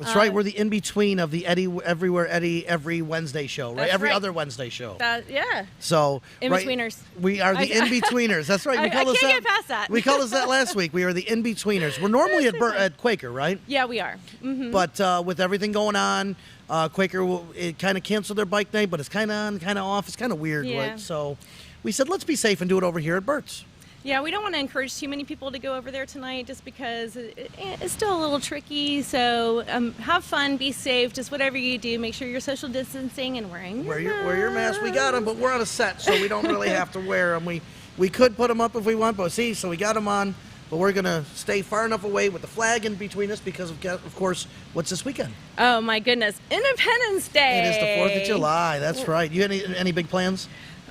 That's right. We're the in-between of the Eddie Everywhere Eddie every Wednesday show, right? Every other Wednesday show. Yeah. So In-betweeners. Right, we are the in-betweeners. That's right. I can't get past that. We called us that last week. We are the in-betweeners. We're normally at Quaker, right? Yeah, we are. Mm-hmm. But with everything going on, Quaker it kind of canceled their bike night, but it's kind of on, kind of off. It's kind of weird, right? So we said, let's be safe and do it over here at Bert's. Yeah, we don't want to encourage too many people to go over there tonight just because it's still a little tricky. So have fun, be safe, just whatever you do, make sure you're social distancing and wearing wear your mask. We got them, but we're on a set, so we don't really have to wear them. We could put them up if we want, but so we got them on. But we're going to stay far enough away with the flag in between us because, of course, what's this weekend? Oh, my goodness. Independence Day. It is the 4th of July. That's right. You any big plans?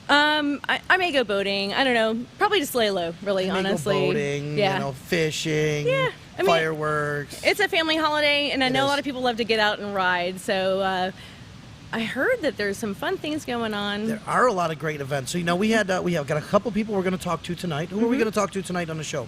I may go boating. I don't know. Probably just lay low, really, honestly. Go boating, fishing, fireworks. It's a family holiday, and I know a lot of people love to get out and ride. So I heard that there's some fun things going on. There are a lot of great events. So, we have got a couple people we're going to talk to tonight. Who are we going to talk to tonight on the show?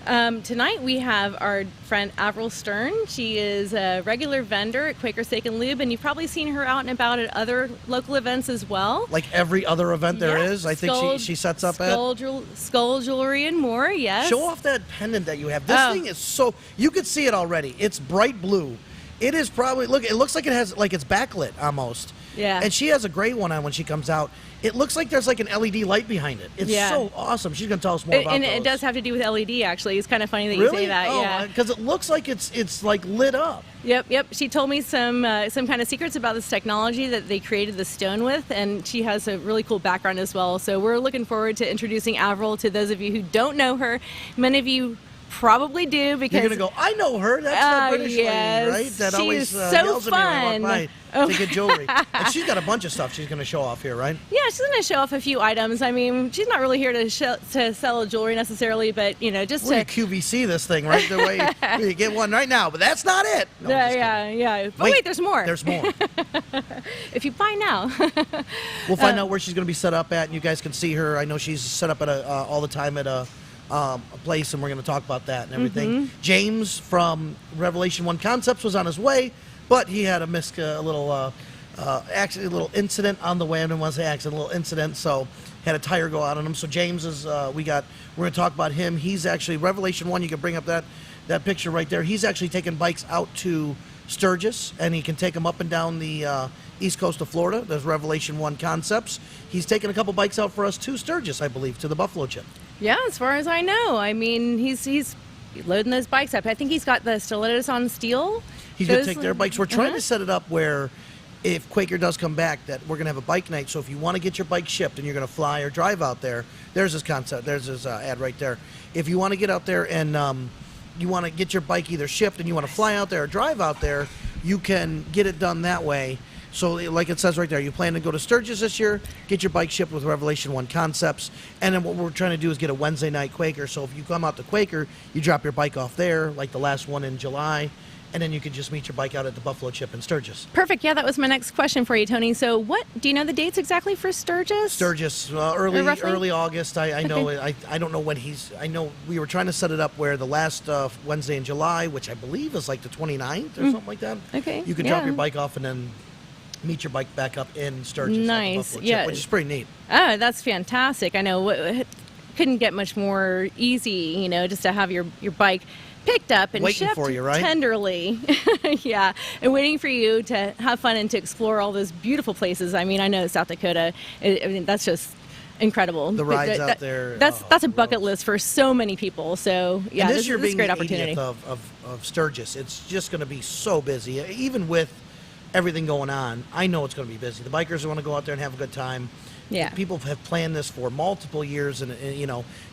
Tonight we have our friend Avril Stern. She is a regular vendor at Quaker Steak and Lube, and you've probably seen her out and about at other local events as well. Like every other event there is? I think she sets up Skull jewelry and more, yes. Show off that pendant that you have. This thing is so... You could see it already. It's bright blue. It is probably... Look, it looks like it has... Like it's backlit almost. Yeah. And she has a gray one on when she comes out. It looks like there's like an LED light behind it. It's so awesome. She's going to tell us more about and those. it does have to do with LED, actually. It's kind of funny that you say that. Yeah, because it looks like it's like lit up. Yep. She told me some kind of secrets about this technology that they created the stone with, and she has a really cool background as well. So we're looking forward to introducing Avril to those of you who don't know her. Many of you probably do because you're gonna go, I know her. That's that British lady, right? That she always is so yells fun. at me when I walk by to get jewelry. And she's got a bunch of stuff she's gonna show off here, right? Yeah, she's gonna show off a few items. I mean, she's not really here to sell jewelry necessarily, but just to QVC this thing, right? The way you get one right now, but that's not it. No, yeah. But wait, there's more. There's more. If you buy now, we'll find out where she's gonna be set up at, and you guys can see her. I know she's set up at all the time at a place, and we're going to talk about that and everything. Mm-hmm. James from Revelation 1 Concepts was on his way, but he had a little incident on the way. I didn't want to say accident, a little incident, so had a tire go out on him. So James is, we're going to talk about him. He's actually, Revelation 1, you can bring up that picture right there. He's actually taking bikes out to Sturgis, and he can take them up and down the east coast of Florida. There's Revelation 1 Concepts. He's taking a couple bikes out for us to Sturgis, I believe, to the Buffalo Chip. Yeah, as far as I know. I mean, he's loading those bikes up. I think he's got the stilettos on steel. He's going to take their bikes. We're trying to set it up where if Quaker does come back, that we're going to have a bike night. So if you want to get your bike shipped and you're going to fly or drive out there, there's his concept. There's his ad right there. If you want to get out there and you want to get your bike either shipped and you want to fly out there or drive out there, you can get it done that way. So like it says right there, you plan to go to Sturgis this year, get your bike shipped with Revelation 1 Concepts, and then what we're trying to do is get a Wednesday night Quaker. So if you come out to Quaker, you drop your bike off there, like the last one in July, and then you can just meet your bike out at the Buffalo Chip in Sturgis. Perfect. Yeah, that was my next question for you, Tony. So do you know the dates exactly for Sturgis? Sturgis, early August. I know. I don't know when I know we were trying to set it up where the last Wednesday in July, which I believe is like the 29th or something like that. Okay. You can drop your bike off and then meet your bike back up in Sturgis. Nice. Chip, yeah, which is pretty neat. Oh, that's fantastic. I know. Couldn't get much more easy, just to have your bike picked up and waiting shipped for you, right? Tenderly. Yeah, and waiting for you to have fun and to explore all those beautiful places. I mean, I know South Dakota, that's just incredible. The rides out there. That's a bucket list for so many people. So, yeah, this year is a great opportunity. Of Sturgis, it's just going to be so busy. Even with everything going on, I know it's going to be busy. The bikers want to go out there and have a good time. Yeah. People have planned this for multiple years, and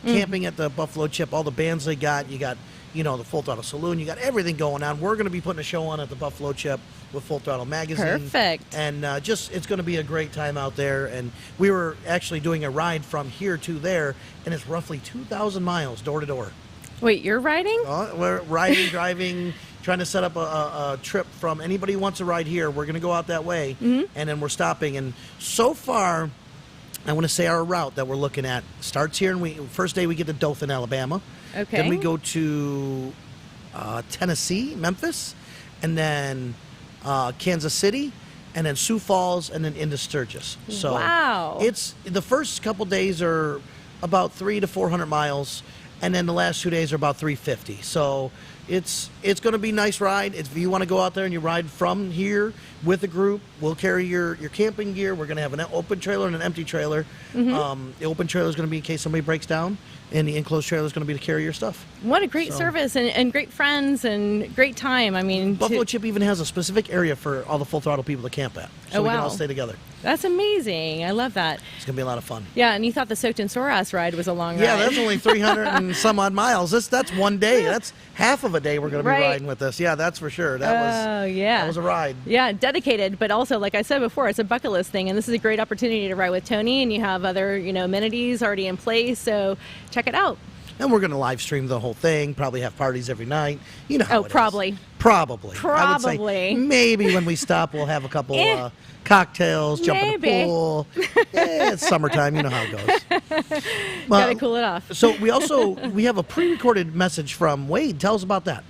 camping at the Buffalo Chip, all the bands they got, you got, the Full Throttle Saloon, you got everything going on. We're going to be putting a show on at the Buffalo Chip with Full Throttle Magazine. Perfect. And it's going to be a great time out there. And we were actually doing a ride from here to there, and it's roughly 2,000 miles door to door. Wait, you're riding? We're riding, driving, trying to set up a trip from anybody who wants to ride here. We're going to go out that way, and then we're stopping. And so far, I want to say our route that we're looking at starts here, and first day we get to Dothan, Alabama. Okay. Then we go to Tennessee, Memphis, and then Kansas City, and then Sioux Falls, and then into Sturgis. So wow. It's the first couple days are about 300 to 400 miles, and then the last 2 days are about 350. So it's going to be a nice ride. If you want to go out there and you ride from here with a group, we'll carry your camping gear. We're going to have an open trailer and an empty trailer. The open trailer is going to be in case somebody breaks down, and the enclosed trailer is going to be to carry your stuff. What a great service, and great friends and great time. I mean, Buffalo Chip even has a specific area for all the Full Throttle people to camp at, so we can all stay together. That's amazing. I love that. It's going to be a lot of fun. Yeah, and you thought the Soaked in Sore Ass ride was a long ride. Yeah, that's only 300 and some odd miles. That's one day. That's half of a day we're going to be riding with this. Yeah, that's for sure. That was a ride. Yeah, dedicated, but also, like I said before, it's a bucket list thing, and this is a great opportunity to ride with Tony, and you have other, amenities already in place, so check it out. And we're going to live stream the whole thing, probably have parties every night. You know how it is. Probably. Probably. I would say maybe when we stop, we'll have a couple cocktails, jump in the pool. It's summertime. You know how it goes. Gotta cool it off. So we have a pre-recorded message from Wade. Tell us about that.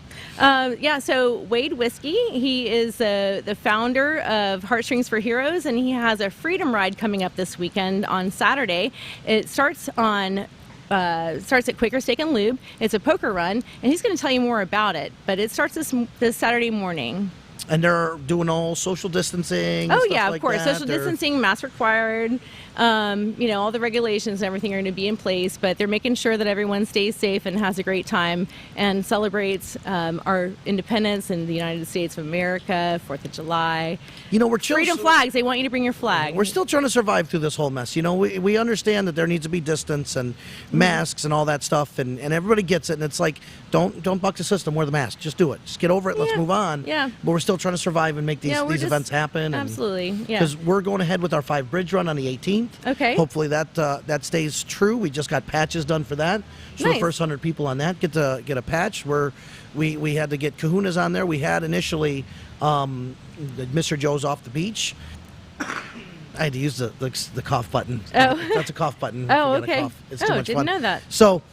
So Wade Whiskey, he is the founder of Heartstrings for Heroes, and he has a Freedom Ride coming up this weekend on Saturday. It starts at Quaker Steak and Lube. It's a poker run, and he's going to tell you more about it. But it starts this Saturday morning. And they're doing all social distancing. Oh, yeah, of course. Social distancing, mask required. All the regulations and everything are going to be in place, but they're making sure that everyone stays safe and has a great time and celebrates our independence in the United States of America, 4th of July. We're freedom flags. They want you to bring your flag. We're still trying to survive through this whole mess. We understand that there needs to be distance and masks and all that stuff, and everybody gets it. And it's like, don't buck the system. Wear the mask. Just do it. Just get over it. Let's move on. Yeah. But we're still trying to survive and make these events happen. Absolutely. Yeah. Because we're going ahead with our 5 bridge run on the 18th. Okay. Hopefully that stays true. We just got patches done for that. So the first 100 people on that get a patch. We had to get kahunas on there. We had initially Mr. Joe's off the beach. I had to use the cough button. Oh. That's a cough button. Oh, okay. It's too much fun. Didn't know that. So,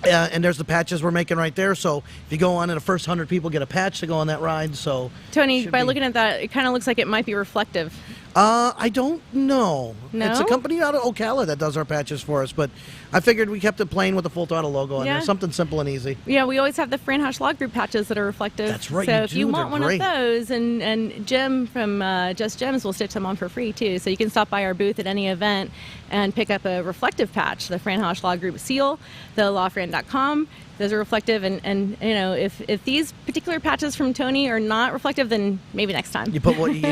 and there's the patches we're making right there. So if you go on and the first 100 people get a patch to go on that ride. So Tony, by looking at that, it kind of looks like it might be reflective. I don't know. No? It's a company out of Ocala that does our patches for us, but I figured we kept it plain with the Full Throttle logo on there. Something simple and easy. Yeah, we always have the Fran Haasch Law Group patches that are reflective. That's right. So if you want one of those, and Jim from Just Gems will stitch them on for free too. So you can stop by our booth at any event and pick up a reflective patch, the Fran Haasch Law Group seal, the lawfran.com. Those are reflective, and if these particular patches from Tony are not reflective, then maybe next time. You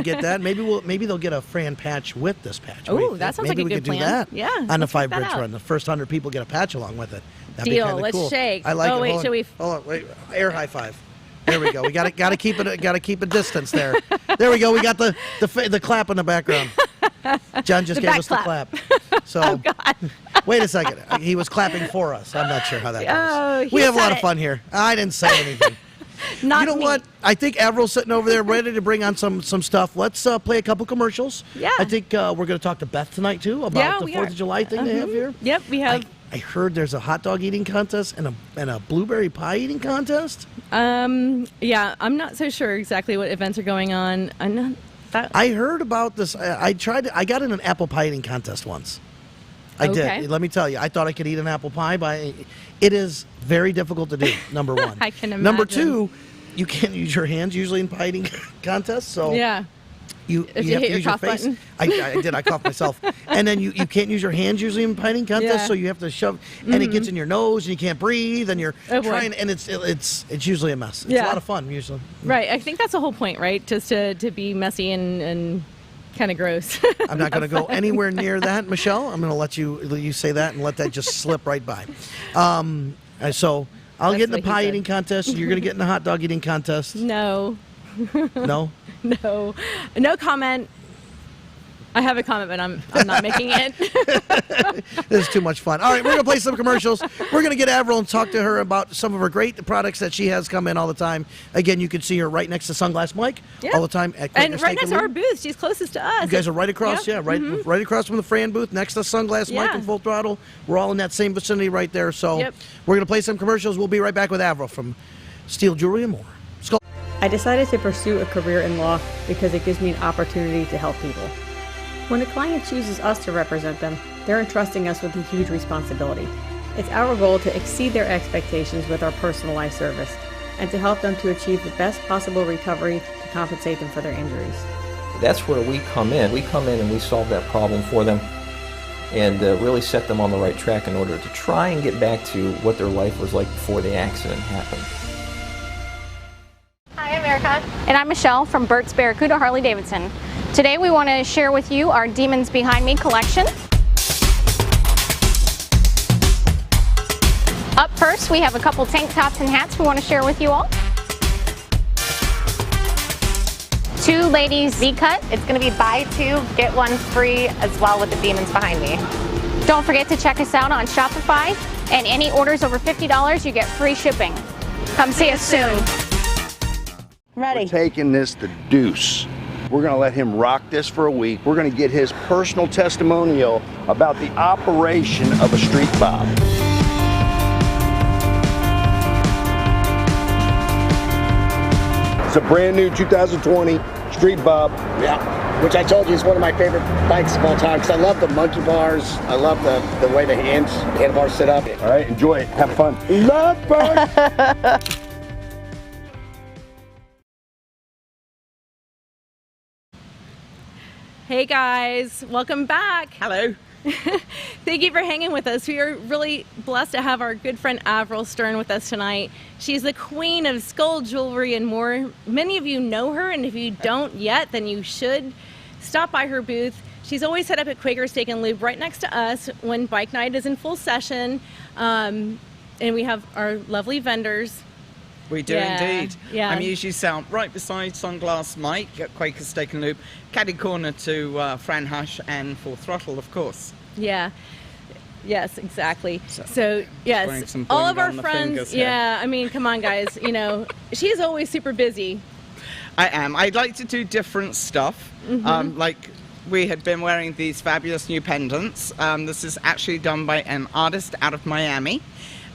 get that. Maybe they'll get a Fran patch with this patch. Oh, that sounds like a good plan. Maybe we could do that. Yeah. On the 5 bridge run, the first 100 people get a patch along with it. That'd Deal. be kind of cool. Let's shake. I like it. Wait, Hold on. Wait. Air high five. There we go. We got to keep a distance there. There we go. We got the clap in the background. John just gave us the clap. So, oh, God. Wait a second. He was clapping for us. I'm not sure how that goes. Oh, we have a lot of fun here. I didn't say anything. You know what? I think Avril's sitting over there ready to bring on some stuff. Let's play a couple commercials. Yeah. I think we're going to talk to Beth tonight, too, about the 4th of July thing they have here. Yep, we have. I heard there's a hot dog eating contest and a blueberry pie eating contest. Yeah, I'm not so sure exactly what events are going on. I heard about this. I got in an apple pie eating contest once. I did. Let me tell you, I thought I could eat an apple pie, but it is very difficult to do, number one. I can imagine. Number two, you can't use your hands usually in pie eating contests. So yeah. You have to use your face. I did. I coughed myself. And then you can't use your hands usually in pie eating contests, so you have to shove, and it gets in your nose, and you can't breathe, and you're trying, and it's usually a mess. It's a lot of fun usually. Right. I think that's the whole point, right? Just to be messy and kind of gross. I'm not going to go anywhere near that, Michelle. I'm going to let you say that and let that just slip right by. So I'll get in the pie eating contest. You're going to get in the hot dog eating contest. No. No? No. No comment. I have a comment, but I'm not making it. This is too much fun. All right, we're going to play some commercials. We're going to get Avril and talk to her about some of her great products that she has come in all the time. Again, you can see her right next to Sunglass Mike all the time. At and right next to our booth. She's closest to us. You guys are right across, right across from the Fran booth, next to Sunglass Mike and Full Throttle. We're all in that same vicinity right there. So we're going to play some commercials. We'll be right back with Avril from Steel Jewelry and more. I decided to pursue a career in law because it gives me an opportunity to help people. When a client chooses us to represent them, they're entrusting us with a huge responsibility. It's our goal to exceed their expectations with our personalized service and to help them to achieve the best possible recovery to compensate them for their injuries. That's where we come in. We come in and we solve that problem for them and really set them on the right track in order to try and get back to what their life was like before the accident happened. Hi, I'm Erica. And I'm Michelle from Bert's Barracuda Harley-Davidson. Today we want to share with you our Demons Behind Me collection. Up first, we have a couple tank tops and hats we want to share with you all. 2 ladies V-cut. It's going to be buy 2, get 1 free as well with the Demons Behind Me. Don't forget to check us out on Shopify, and any orders over $50 you get free shipping. Come see us soon. Ready? We're taking this the deuce. We're going to let him rock this for a week. We're going to get his personal testimonial about the operation of a street bob. It's a brand new 2020 Street Bob. Yeah, which I told you is one of my favorite bikes of all time because I love the monkey bars. I love the way the handlebars sit up. All right, enjoy it. Have fun. Love fun. Hey guys, welcome back. Hello. Thank you for hanging with us. We are really blessed to have our good friend Avril Stern with us tonight. She's the queen of skull jewelry and more. Many of you know her, and if you don't yet, then you should stop by her booth. She's always set up at Quaker Steak and Lube right next to us when bike night is in full session. And we have our lovely vendors. We do indeed. Yeah. I'm usually sat right beside Sunglass Mike at Quaker Steak and Lube, caddy corner to Fran Haasch and Full Throttle, of course. Yeah. Yes, exactly. wearing Yes, some all bling of our on the friends. fingers here. Yeah, I mean, come on, guys. You know, she's always super busy. I am. I'd like to do different stuff. Like we had been wearing these fabulous new pendants. This is actually done by an artist out of Miami,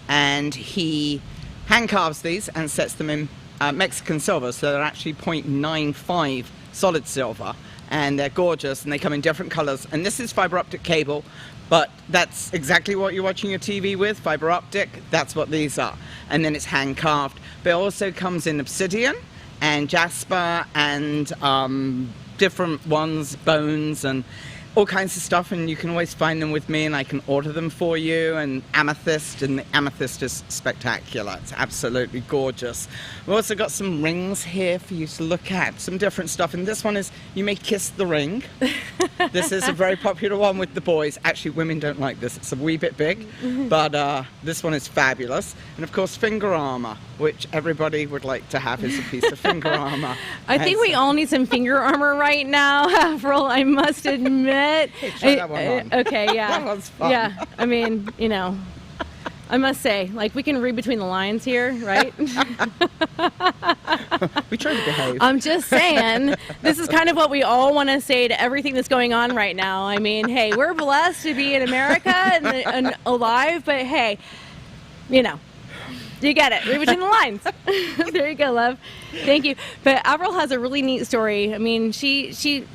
and he hand carves these and sets them in Mexican silver, so they're actually 0.95 solid silver, and they're gorgeous, and they come in different colors. And this is fiber optic cable, but that's exactly what you're watching your TV with, fiber optic. That's what these are. And then it's hand carved, but it also comes in obsidian and jasper and different ones, bones and all kinds of stuff, and you can always find them with me and I can order them for you. And amethyst, and the amethyst is spectacular. It's absolutely gorgeous. We've also got some rings here for you to look at, some different stuff, and this one is You May Kiss the Ring. This is a very popular one with the boys. Actually, women don't like this. It's a wee bit big, but this one is fabulous. And of course, finger armor, which everybody would like to have, is a piece of finger armor. I think we all need some finger armor right now, Avril, I must admit. Hey, try that one on. Okay, yeah. That one's fun. Yeah, I mean, you know, I must say, like, we can read between the lines here, right? We try to behave. I'm just saying, this is kind of what we all want to say to everything that's going on right now. I mean, hey, we're blessed to be in America and alive, but hey, you know, you get it. Read between the lines. There you go, love. Thank you. But Avril has a really neat story. I mean,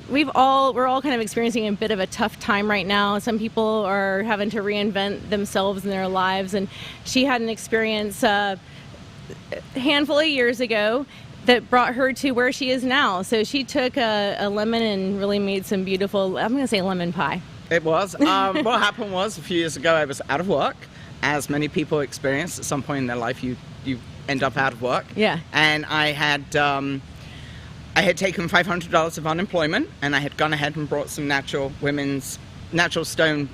we're all kind of experiencing a bit of a tough time right now. Some people are having to reinvent themselves in their lives, and she had an experience a handful of years ago that brought her to where she is now. So she took a lemon and really made some beautiful, I'm going to say lemon pie. It was. What happened was, a few years ago, I was out of work, as many people experience at some point in their life. You end up out of work. Yeah. And I had taken $500 of unemployment, and I had gone ahead and brought some natural stone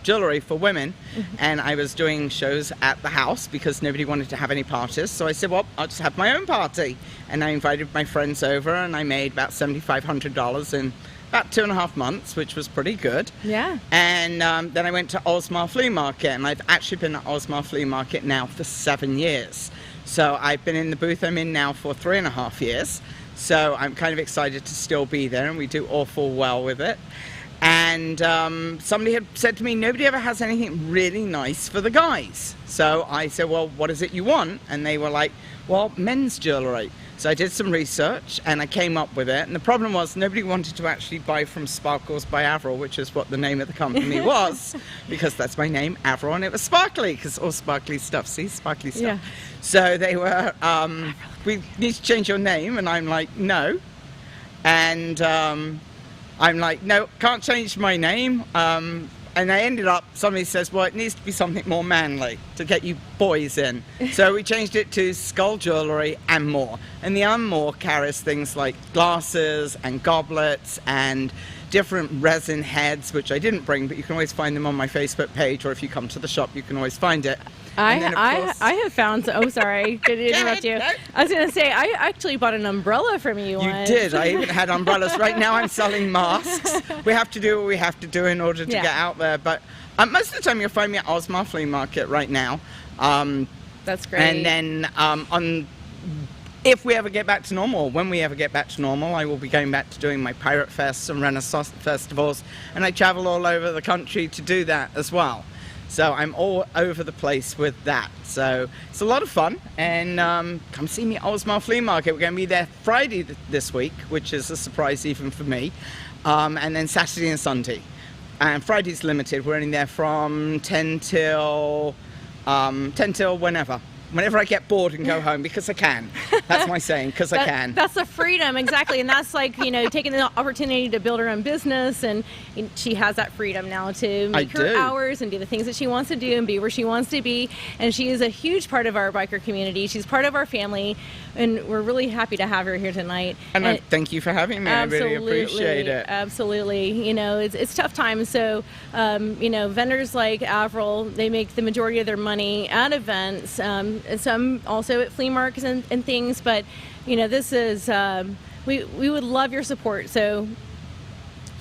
jewelry for women. And I was doing shows at the house because nobody wanted to have any parties. So I said, well, I'll just have my own party. And I invited my friends over, and I made about $7,500 in about 2.5 months, which was pretty good. Yeah. And then I went to Osmar Flea Market, and I've actually been at Osmar Flea Market now for 7 years. So I've been in the booth I'm in now for 3.5 years. So I'm kind of excited to still be there, and we do awful well with it. And somebody had said to me, nobody ever has anything really nice for the guys. So I said, well, what is it you want? And they were like, well, men's jewelry. So I did some research and I came up with it. And the problem was nobody wanted to actually buy from Sparkles by Avril, which is what the name of the company was, because that's my name, Avril, and it was sparkly, because all sparkly stuff, see, sparkly stuff. Yeah. So they were, we need to change your name, and I'm like, no. And I'm like, no, can't change my name. And I ended up, somebody says, well, it needs to be something more manly to get you boys in. So we changed it to Skull Jewelry and More. And the and More carries things like glasses and goblets and different resin heads, which I didn't bring, but you can always find them on my Facebook page, or if you come to the shop, you can always find it. I have found, oh sorry, did I interrupt you? I was going to say, I actually bought an umbrella from you once. You did, I even had umbrellas. Right now I'm selling masks. We have to do what we have to do in order to get out there, but most of the time you'll find me at Osmar Flea Market right now. That's great. And then if we ever get back to normal, when we ever get back to normal, I will be going back to doing my Pirate Fests and Renaissance festivals, and I travel all over the country to do that as well. So I'm all over the place with that. So it's a lot of fun. And come see me at Osmar Flea Market. We're going to be there Friday this week, which is a surprise even for me. And then Saturday and Sunday. And Friday's limited. We're only there from 10 till whenever. Whenever I get bored and go home, because I can. That's my saying, because I can. That's the freedom, exactly. And that's like, you know, taking the opportunity to build her own business. And she has that freedom now to make her hours and do the things that she wants to do and be where she wants to be. And she is a huge part of our biker community. She's part of our family. And we're really happy to have her here tonight. And thank you for having me. I really appreciate it. Absolutely. You know, it's tough times. So, you know, vendors like Avril, they make the majority of their money at events. Some also at flea markets and things, but you know, this is we would love your support, so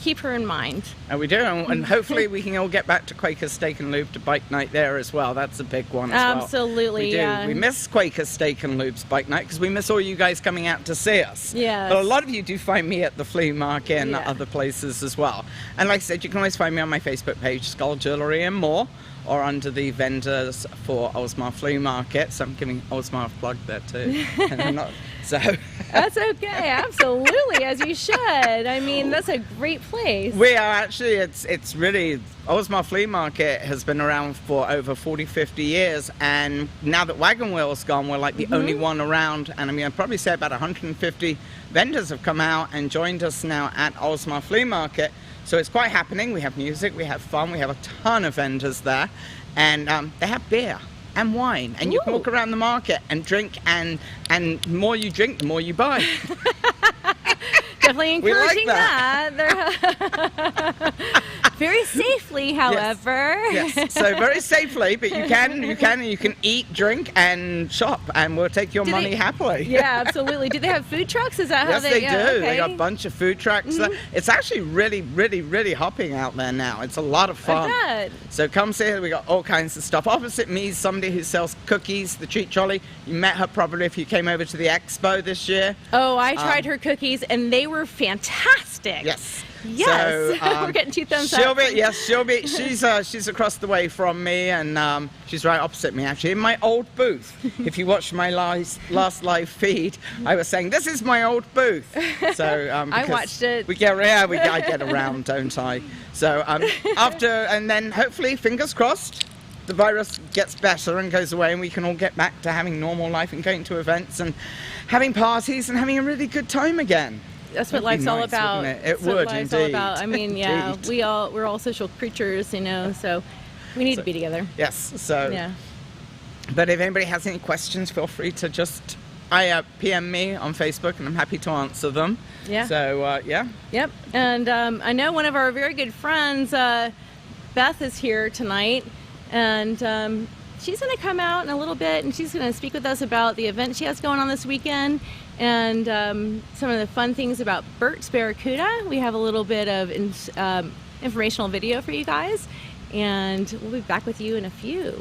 keep her in mind. And we do, and hopefully we can all get back to Quaker Steak and Lube to bike night there as well. That's a big one as well. Absolutely, we do. Yeah. We miss Quaker Steak and Lube's bike night because we miss all you guys coming out to see us. Yeah. But a lot of you do find me at the flea market and other places as well. And like I said, you can always find me on my Facebook page, Skull Jewelry and More, or under the vendors for Osmar Flea Market. So I'm giving Osmar a plug there too. And I'm not, so. That's okay, absolutely, as you should. I mean, that's a great place. We are actually, it's really, Osmar Flea Market has been around for over 40, 50 years, and now that Wagon Wheel's gone, we're like the only one around, and I mean, I'd probably say about 150 vendors have come out and joined us now at Osmar Flea Market. So it's quite happening. We have music, we have fun, we have a ton of vendors there, and they have beer and wine, and you can walk around the market and drink, and the more you drink, the more you buy. Definitely encouraging that. Very safely, however. Yes. So very safely, but you can eat, drink, and shop, and we'll take your money happily. Yeah, absolutely. Do they have food trucks? Is that how they do? Okay. They got a bunch of food trucks. It's actually really, really, really hopping out there now. It's a lot of fun. I bet. So come see her. We got all kinds of stuff. Opposite me is somebody who sells cookies, the Treat Trolley. You met her probably if you came over to the expo this year. Oh, I tried her cookies, and they were fantastic. Yes. Yes, so, we're getting 2 thumbs up. She'll be. She's across the way from me, and she's right opposite me actually in my old booth. If you watched my last live feed, I was saying this is my old booth. So I watched it. I get around, don't I? So and then hopefully, fingers crossed, the virus gets better and goes away, and we can all get back to having normal life and going to events and having parties and having a really good time again. That's what life's all about. It would indeed. All about. I mean, yeah, we're all social creatures, you know, so we need to be together. Yes. So. Yeah. But if anybody has any questions, feel free to just PM me on Facebook, and I'm happy to answer them. Yeah. So yeah. Yep. And I know one of our very good friends, Beth, is here tonight, and she's going to come out in a little bit, and she's going to speak with us about the event she has going on this weekend. And some of the fun things about Bert's Barracuda. We have a little bit of informational video for you guys, and we'll be back with you in a few.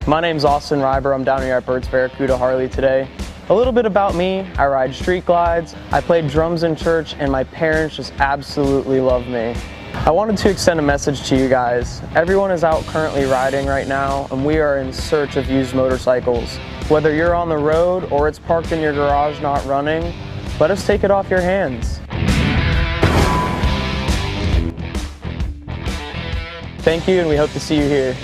My name's Austin Ryber. I'm down here at Bert's Barracuda Harley today. A little bit about me: I ride street glides, I play drums in church, and my parents just absolutely love me. I wanted to extend a message to you guys. Everyone is out currently riding right now, and we are in search of used motorcycles. Whether you're on the road or it's parked in your garage not running, let us take it off your hands. Thank you, and we hope to see you here.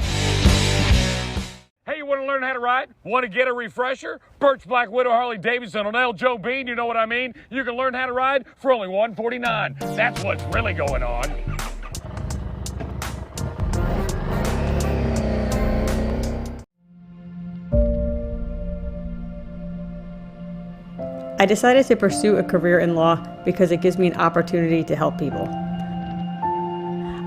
Hey, you want to learn how to ride? Want to get a refresher? Bert's Black Widow Harley-Davidson on El Joe Bean, you know what I mean? You can learn how to ride for only $149. That's what's really going on. I decided to pursue a career in law because it gives me an opportunity to help people.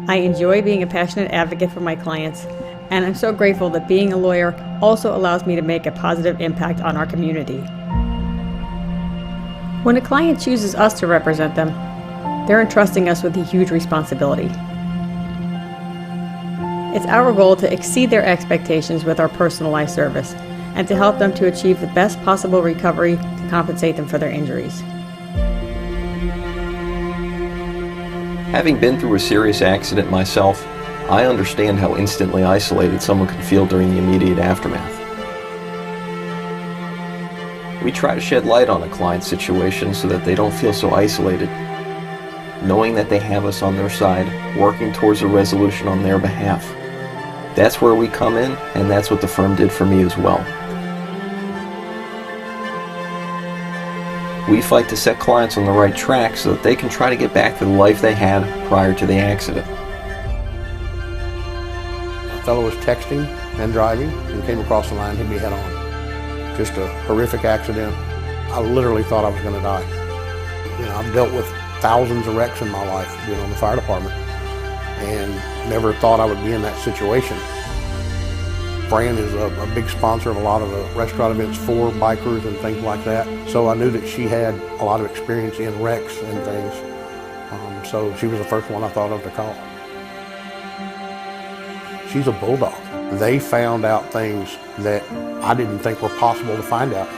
I enjoy being a passionate advocate for my clients, and I'm so grateful that being a lawyer also allows me to make a positive impact on our community. When a client chooses us to represent them, they're entrusting us with a huge responsibility. It's our goal to exceed their expectations with our personalized service and to help them to achieve the best possible recovery to compensate them for their injuries. Having been through a serious accident myself, I understand how instantly isolated someone can feel during the immediate aftermath. We try to shed light on a client's situation so that they don't feel so isolated, knowing that they have us on their side, working towards a resolution on their behalf. That's where we come in, and that's what the firm did for me as well. We fight to set clients on the right track so that they can try to get back to the life they had prior to the accident. A fellow was texting and driving and came across the line and hit me head on. Just a horrific accident. I literally thought I was going to die. You know, I've dealt with thousands of wrecks in my life being on the fire department and never thought I would be in that situation. Fran is a big sponsor of a lot of the restaurant events for bikers and things like that. So I knew that she had a lot of experience in wrecks and things. So she was the first one I thought of to call. She's a bulldog. They found out things that I didn't think were possible to find out.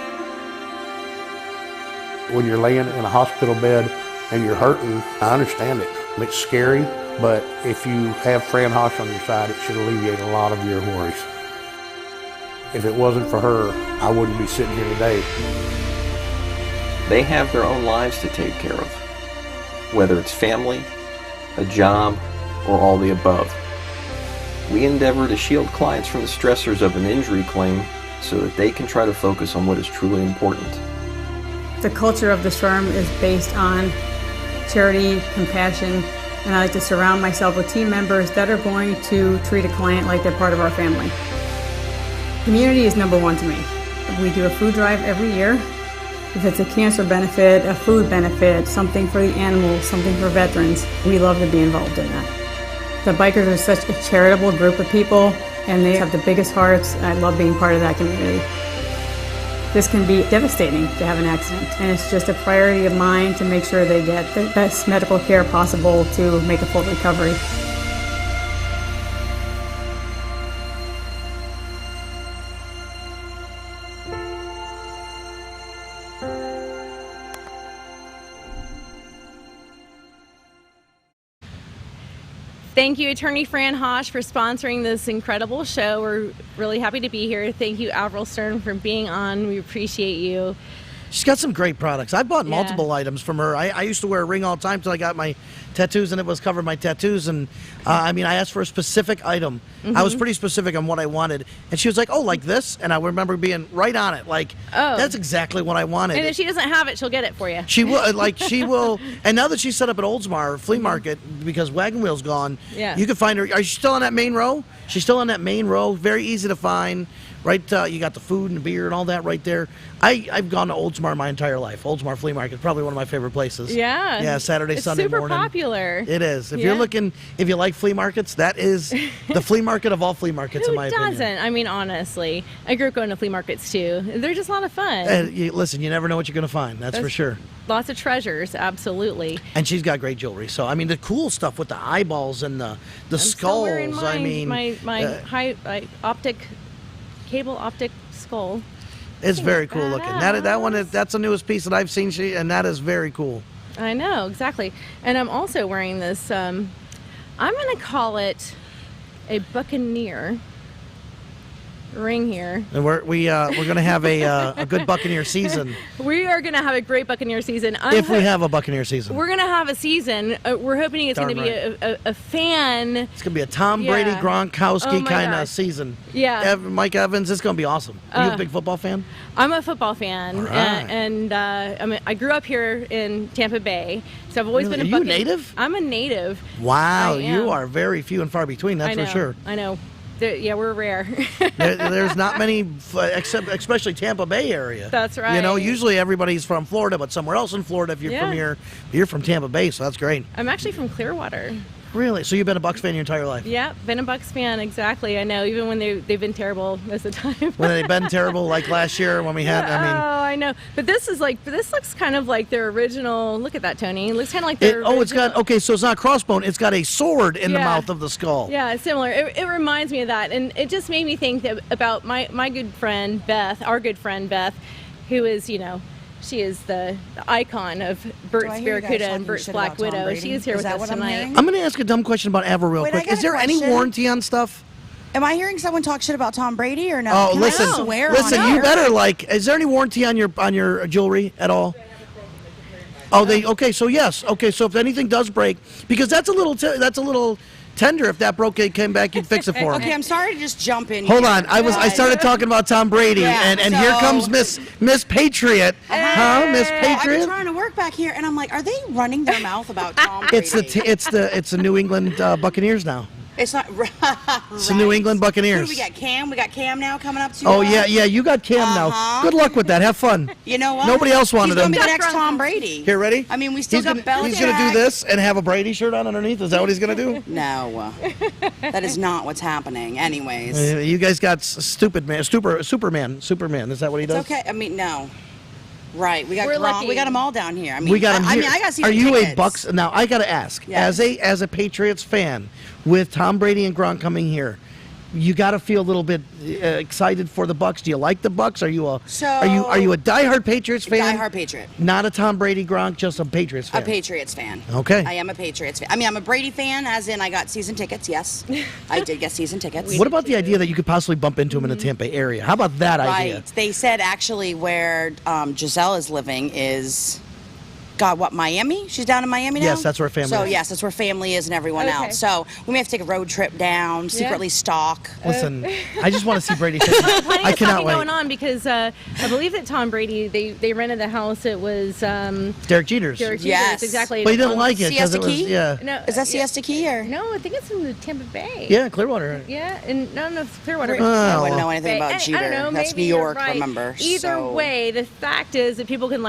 When you're laying in a hospital bed and you're hurting, I understand it. It's scary, but if you have Fran Haasch on your side, it should alleviate a lot of your worries. If it wasn't for her, I wouldn't be sitting here today. They have their own lives to take care of, whether it's family, a job, or all the above. We endeavor to shield clients from the stressors of an injury claim so that they can try to focus on what is truly important. The culture of this firm is based on charity, compassion, and I like to surround myself with team members that are going to treat a client like they're part of our family. Community is number one to me. We do a food drive every year. If it's a cancer benefit, a food benefit, something for the animals, something for veterans, we love to be involved in that. The bikers are such a charitable group of people, and they have the biggest hearts. I love being part of that community. This can be devastating to have an accident, and it's just a priority of mine to make sure they get the best medical care possible to make a full recovery. Thank you, Attorney Fran Haasch, for sponsoring this incredible show. We're really happy to be here. Thank you, Avril Stern, for being on. We appreciate you. She's got some great products. I bought multiple items from her. I used to wear a ring all the time until I got my tattoos, and it was covering my tattoos. And I mean, I asked for a specific item. I was pretty specific on what I wanted, and she was like, "Oh, like this?" And I remember being right on it, like, "Oh, that's exactly what I wanted." And if she doesn't have it, she'll get it for you. She will, like, she will. And now that she's set up at Oldsmar Flea Market because Wagon Wheel's gone, you can find her. Are you still on that main row? She's still on that main row. Very easy to find. Right, you got the food and the beer and all that right there. I've gone to Oldsmar my entire life. Oldsmar Flea Market is probably one of my favorite places. Yeah. Yeah, Saturday, Sunday morning. It's super popular. It is. If you're looking, if you like flea markets, that is the flea market of all flea markets, in my opinion. Who doesn't? I mean, honestly, I grew up going to flea markets too. They're just a lot of fun. Listen, you never know what you're going to find. That's for sure. Lots of treasures, absolutely. And she's got great jewelry. So, I mean, the cool stuff with the eyeballs and the skulls. I mean, my high optic, cable optic skull. It's very cool looking. That's the newest piece that I've seen, and that is very cool. I know, exactly. And I'm also wearing this, I'm going to call it a Buccaneer. ring here. And we're going to have a good Buccaneer season. We are going to have a great Buccaneer season. If we have a Buccaneer season. We're going to have a season. We're hoping it's going to be a fan. It's going to be a Tom Brady, Gronkowski kind of season. Yeah. Mike Evans, it's going to be awesome. Are you a big football fan? I'm a football fan. All right. And I grew up here in Tampa Bay, so I've always been a Buccaneer. Buccaneer. Are you a native? I'm a native. Wow, you are very few and far between, that's for sure. I know. Yeah, we're rare. There's not many, except especially Tampa Bay area. That's right. You know, usually everybody's from Florida, but somewhere else in Florida if you're from here. You're from Tampa Bay, so that's great. I'm actually from Clearwater. Really? So you've been a Bucs fan your entire life? Yeah, been a Bucs fan, exactly. I know, even when they've been terrible most of the time. When they've been terrible, like last year when we had, I know. But this looks kind of like their original, look at that, Tony. It looks kind of like their original. It's got, okay, so it's not crossbone, it's got a sword in the mouth of the skull. Yeah, it's similar. It reminds me of that. And it just made me think about my good friend, Beth, our good friend, Beth, who is, she is the icon of Bert's Barracuda and Bert's Black Widow. She is here with us tonight. I'm going to ask a dumb question about Avril real quick. Is there any warranty on stuff? Am I hearing someone talk shit about Tom Brady or no? Oh, Can listen, I swear listen. on You air? better is there any warranty on your jewelry at all? Oh, okay. So yes. Okay, so if anything does break, because that's a little tender. If that broke, it came back, you'd fix it for him. Okay, I'm sorry to just jump in. Hold on, I started talking about Tom Brady, and here comes Miss Patriot, Miss Patriot. I've been trying to work back here, and I'm like, are they running their mouth about Tom Brady? It's the New England Buccaneers now. It's not right. It's the New England Buccaneers. Who do we got? Cam. We got Cam now coming up to. Oh yeah, you got Cam now. Good luck with that. Have fun. You know what? Nobody else wanted him. He's gonna be the next Tom Brady. Here, ready? I mean, we still got Belichick. He's gonna do this and have a Brady shirt on underneath. Is that what he's gonna do? No, that is not what's happening. Anyways, you guys got Superman. Is that what he does? It's okay. I mean, no. Right, we got Gronk. We got them all down here. I mean, we got him here. I got season Are you tickets. a Bucs? Now I got to ask, Yes. as a Patriots fan, with Tom Brady and Gronk coming here, you got to feel a little bit excited for the Bucs. Do you like the Bucs? Are you a diehard Patriots fan? Diehard Patriot. Not a Tom Brady Gronk, just a Patriots fan. A Patriots fan. Okay. I am a Patriots fan. I mean, I'm a Brady fan, as in I got season tickets. Yes, I did get season tickets. What about the idea that you could possibly bump into him in the Tampa area? How about that idea? Right. They said actually where Giselle is living is. God, what, Miami? She's down in Miami now? Yes, that's where family So, is. yes, that's where family is and everyone else. So, we may have to take a road trip down, secretly stalk. Listen, I just want to see Brady. I cannot wait. Going on because I believe that Tom Brady, they rented the house. It was Derek Jeter's. Yes, exactly. But he didn't like it because Siesta it was Key? No, is that Siesta Key or? No, I think it's in the Tampa Bay. Yeah, Clearwater. Yeah, and no, Clearwater. I wouldn't know anything about Jeter. I don't know, That's maybe New York, you're right. remember? Either way, the fact is that people can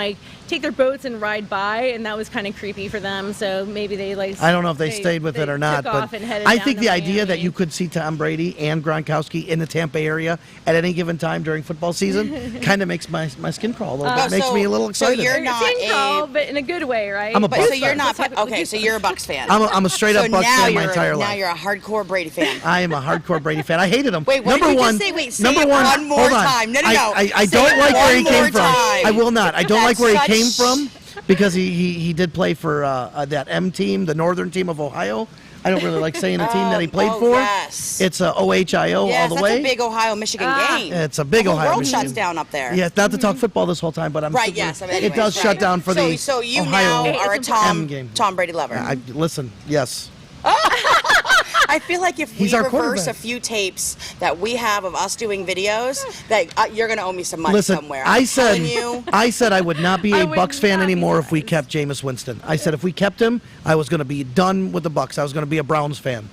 take their boats and ride by, and that was kind of creepy for them. So maybe they I don't know if they stayed with it or not, but I think the idea that you could see Tom Brady and Gronkowski in the Tampa area at any given time during football season kind of makes my skin crawl a little bit. Makes me a little excited. So you're not but in a good way, right? I'm a Bucs So you're not okay. So you're a Bucs fan. I'm a straight up Bucs fan my entire life. Now you're a hardcore Brady fan. I am a hardcore Brady fan. I hated him. Wait, what did you just say? Wait, say it one more time. No. I don't like where he came from. I will not. I don't like where he came from. Because he did play for that M team, the northern team of Ohio. I don't really like saying the team that he played for. Yes. It's OHIO all the way. That's a big Ohio-Michigan game. It's a big Ohio. The world Michigan. shuts down up there. Yeah, not to talk football this whole time, but I'm right. Yes, it does shut down for the So you Ohio now are a M game. Tom Brady lover. Listen, yes. I feel like if we reverse a few tapes that we have of us doing videos, that you're going to owe me some money somewhere. I said I would not be a Bucs fan anymore if we kept Jameis Winston. I said if we kept him, I was going to be done with the Bucs. I was going to be a Browns fan.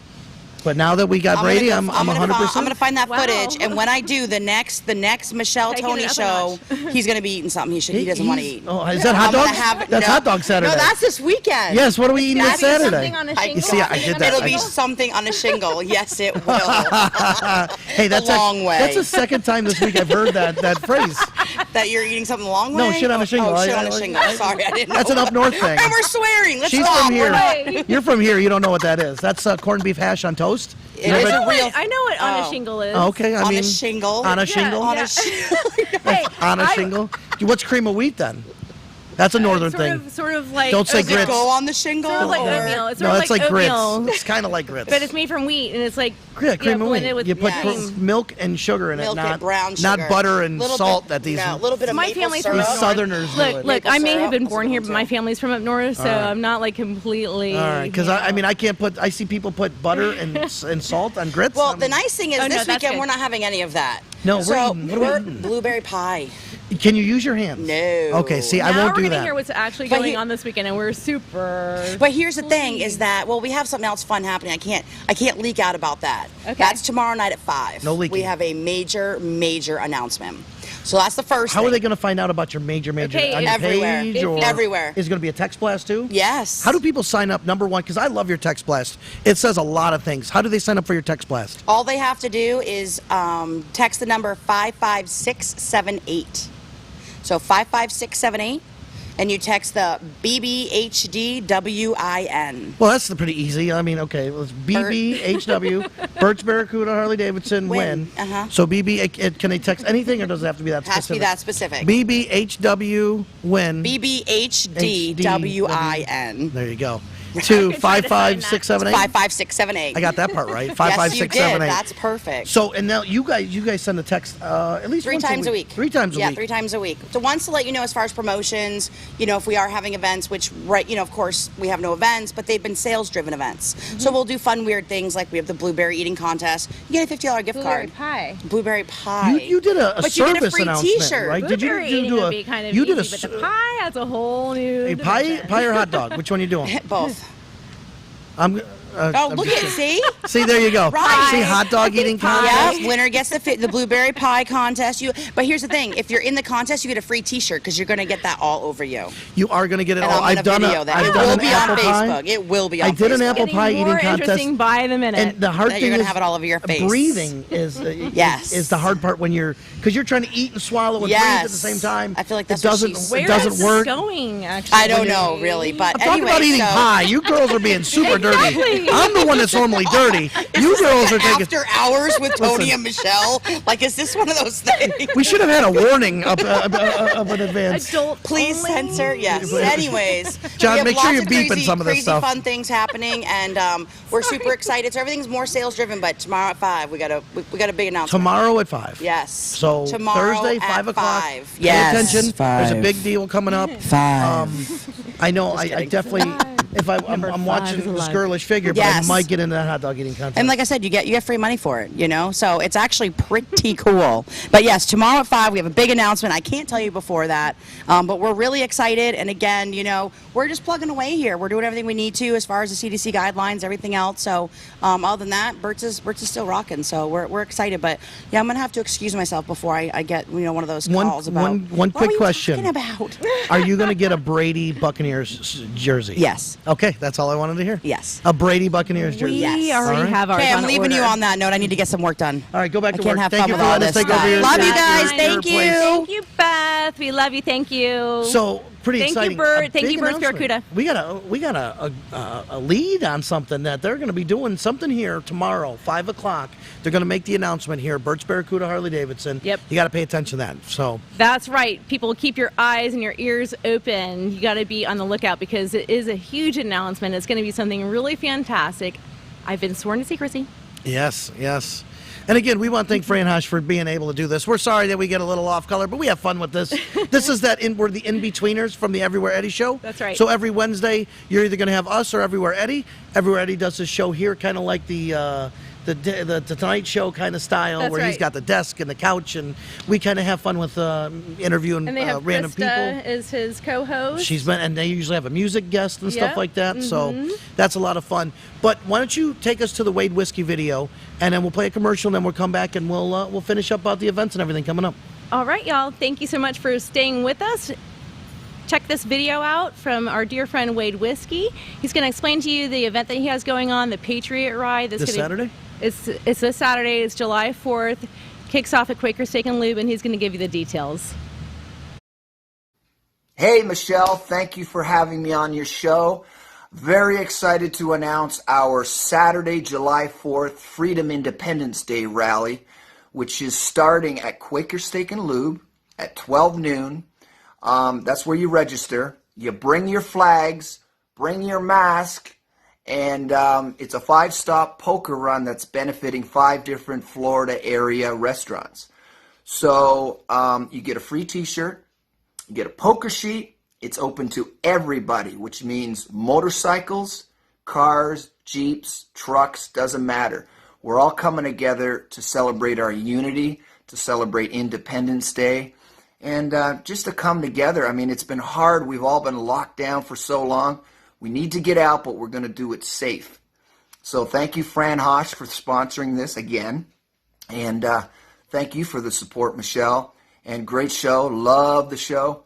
But now that we got Brady, I'm 100%. I'm going to find that footage, and when I do the next Michelle Tony show, he's going to be eating something he doesn't want to eat. Oh, is that hot dogs? That's hot dog Saturday. No, that's this weekend. Yes, what are we eating this Saturday? Something on a shingle. You see, I did that. It'll be something on a shingle. Yes, it will. Hey, that's the long way. That's the second time this week I've heard that phrase. That you're eating something the long way? No, shit on a shingle. Oh, shit on a shingle. Sorry, I didn't know. That's an up north thing. And we're swearing. Let's She's stop. from here. You're from here. You don't know what that is. That's corned beef hash on toast. It is a real. I know what on a shingle is. Okay, I mean on a shingle. On a shingle. On a shingle. On a shingle. What's cream of wheat then? That's a northern thing. Sort of like. Don't say Does it grits. go on the shingle? Sort of like or- oatmeal. It's No, sort of it's like grits. oatmeal. It's kind of like grits. But it's made from wheat, and it's like Yeah, cream and blended wheat. with You put cream. milk and sugar in Milk it, and not brown not sugar. butter and Little salt. bit, That these no, a little bit of My maple family's syrup. from these up Southerners do it. Look, I may have been Maple born here, syrup. but my family's from up north, so I'm not like completely. All right, because I mean I can't put. I see people put butter and salt on grits. Well, the nice thing is Oh, no, this that's weekend good. we're not having any of that. No, so we're eating. What are we eating? blueberry pie. Can you use your hands? No. Okay, see, I Now won't we're do gonna that. hear what's actually But going he- on this weekend, and we're super. But here's the thing: is that we have something else fun happening. I can't leak out about that. Okay. That's tomorrow night at 5. No leaking. We have a major announcement. So that's the first. How thing. are they going to find out about your major Okay, on your everywhere. page or Everywhere. Is it going to be a text blast too? Yes. How do people sign up? Number one, because I love your text blast. It says a lot of things. How do they sign up for your text blast? All they have to do is text the number 55678. So 55678, and you text the BBHDWIN. Well, that's pretty easy. I mean, okay, let's BBHW, Bert's Barracuda Harley-Davidson, win. So BB, can they text anything, or does it have to be that Has to be specific? that specific. BBHW, win. BBHDWIN. There you go. To 55678. 55678. I got that part right. Yes, you 55678. did. That's perfect. So, and now you guys send a text at least Three once times a week. 3 times a Yeah, week. 3 times a week. So once to let you know as far as promotions, if we are having events, which of course we have no events, but they've been sales-driven events. So we'll do fun, weird things like we have the blueberry eating contest. You get a $50 gift card. Blueberry pie. You did a But you get a service free announcement, T-shirt. right? Did you Blueberry do eating a? would be kind of you easy, did but the pie has a whole new. a pie or hot dog? Which one are you doing? Both. I'm. Oh, look at See, there you go. Right. See, hot dog eating contest. Yeah, winner gets the blueberry pie contest. But here's the thing: if you're in the contest, you get a free T-shirt because you're going to get that all over you. You are going to get it And all. I'm gonna video that. It will an be apple on pie. Facebook. It will be on I did an Facebook. apple pie eating more contest. interesting by the minute. And the hard Now thing you're gonna is have it all over your face. breathing is Yes. is the hard part when because you're trying to eat and swallow and breathe at the same time. I feel like that's it what doesn't she's- Where it doesn't is work. this going? Actually, I don't know really, but I'm talking anyway, about eating so pie. You girls are being super dirty. Exactly. I'm the one that's normally dirty. You girls are taking. after hours with Tony Listen. and Michelle. Like, is this one of those things? We should have had a warning of an advance. Adult Please only? censor. Yes. Anyways, John, we have make sure lots you're of beeping crazy, some of this crazy stuff. fun things happening, and we're super excited. So everything's more sales driven. But tomorrow at 5, we got a big announcement. Tomorrow at 5. Yes. So tomorrow Thursday, at 5 o'clock. 5. Pay Yes. attention. There's a 5. big deal coming up. 5. I know. I definitely. If I'm watching this girlish figure, but I Yes. might get into that hot dog eating contest. And like I said, you get free money for it, so it's actually pretty cool. But yes, tomorrow at 5, we have a big announcement. I can't tell you before that, but we're really excited. And again, we're just plugging away here. We're doing everything we need to as far as the CDC guidelines, everything else. So other than that, Bert's is still rocking. So we're excited. But yeah, I'm gonna have to excuse myself before I get one of those calls about one what quick were you question. talking about? Are you going to get a Brady Buccaneers jersey? Yes. Okay, that's all I wanted to hear. Yes. A Brady Buccaneers jersey. We already have ours Okay, I'm on leaving you order. on that note. I need to get some work done. All right, go back I to can't work. have Thank fun you with for all letting us this take over stuff. your Love you your- guys. your Thank you. place. Thank you, Beth. We love you. Thank you. So pretty Thank exciting. you, Bert. A Thank big you, Bert's announcement. Barracuda. We got a lead on something that they're going to be doing something here tomorrow, 5 o'clock. They're going to make the announcement here. Bert's Barracuda Harley-Davidson. Yep. You got to pay attention to that. So That's right. People, keep your eyes and your ears open. You got to be on the lookout because it is a huge announcement. It's going to be something really fantastic. I've been sworn to secrecy. yes. And again, we want to thank Fran Haasch for being able to do this. We're sorry that we get a little off color, but we have fun with this. This is we're the in-betweeners from the Everywhere Eddie show. That's right. So every Wednesday, you're either going to have us or Everywhere Eddie. Everywhere Eddie does his show here, kind of like the Tonight Show kind of style, That's where he's right. got the desk and the couch, and we kind of have fun with interviewing And they have random Krista people. as his co-host. And they usually have a music guest and stuff Yep. like that. So Mhm. that's a lot of fun. But why don't you take us to the Wade Whiskey video, and then we'll play a commercial, and then we'll come back and we'll finish up about the events and everything coming up. All right, y'all. Thank you so much for staying with us. Check this video out from our dear friend Wade Whiskey. He's going to explain to you the event that he has going on, the Patriot Ride. This Saturday? It's this Saturday. It's July 4th. Kicks off at Quaker Steak and Lube, and he's going to give you the details. Hey, Michelle. Thank you for having me on your show. Very excited to announce our Saturday, July 4th Freedom Independence Day rally, which is starting at Quaker Steak and Lube at 12 noon. That's where you register. You bring your flags, bring your mask, and it's a 5-stop poker run that's benefiting 5 different Florida area restaurants. So you get a free t-shirt, you get a poker sheet. It's open to everybody, which means motorcycles, cars, Jeeps, trucks, doesn't matter. We're all coming together to celebrate our unity, to celebrate Independence Day, and just to come together. I mean, it's been hard. We've all been locked down for so long. We need to get out, but we're going to do it safe. So thank you, Fran Haasch, for sponsoring this again. And thank you for the support, Michelle. And great show. Love the show.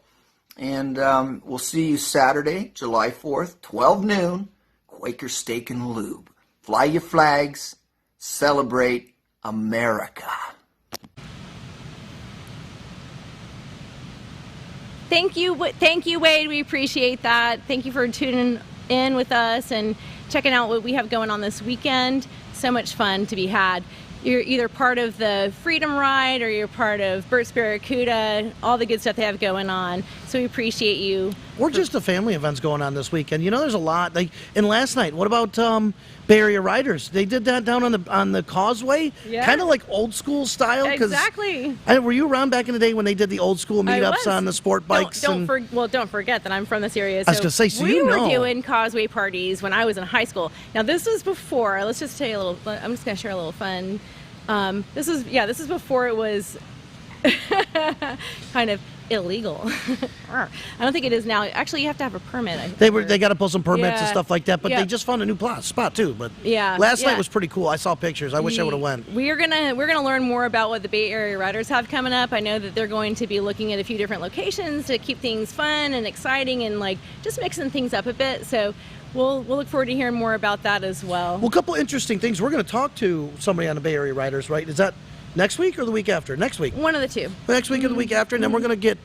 And we'll see you Saturday, July 4th, 12 noon, Quaker Steak and Lube. Fly your flags. Celebrate America. Thank you, Wade. We appreciate that. Thank you for tuning in with us and checking out what we have going on this weekend. So much fun to be had. You're either part of the Freedom Ride or you're part of Bert's Barracuda, all the good stuff they have going on. So we appreciate you. Or just the family events going on this weekend. You know, there's a lot. And last night, what about Bay Area Riders? They did that down on the causeway, kind of like old school style. Exactly. Were you around back in the day when they did the old school meetups on the sport bikes? Don't forget that I'm from this area. I was going to say, so we were doing causeway parties when I was in high school. Now this was before. Let's just tell you a little. I'm just going to share a little fun. This is before it was kind of illegal. I don't think it is now. Actually, you have to have a permit. They got to pull some permits and stuff like that. But they just found a new spot too. But last night was pretty cool. I saw pictures. I wish I would have went. We're gonna learn more about what the Bay Area Riders have coming up. I know that they're going to be looking at a few different locations to keep things fun and exciting and like just mixing things up a bit. So. We'll look forward to hearing more about that as well. Well, a couple interesting things. We're going to talk to somebody on the Bay Area Riders, right? Is that next week or the week after? Next week. One of the two. Next week or the week after. And then we're going to get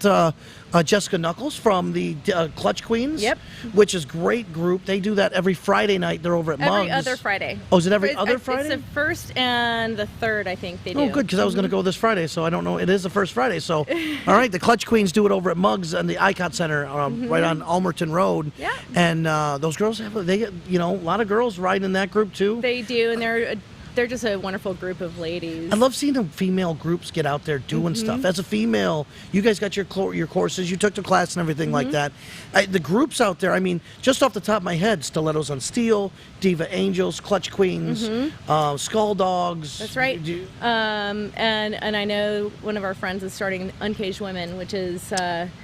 Jessica Knuckles from the Clutch Queens. Yep. Which is a great group. They do that every Friday night. They're over at Muggs. Every other Friday. Oh, is it every other Friday? It's the first and the third, I think they do. Oh, good, because I was going to go this Friday, so I don't know. It is the first Friday. So, all right, the Clutch Queens do it over at Muggs and the ICOT Center right on Almerton Road. Yeah. And those girls, a lot of girls ride in that group, too. They do, and they're just a wonderful group of ladies. I love seeing the female groups get out there doing stuff. As a female, you guys got your courses, you took the class and everything like that. The groups out there, I mean, just off the top of my head, Stilettos on Steel, Diva Angels, Clutch Queens, Skull Dogs. That's right. And I know one of our friends is starting Uncaged Women, which is...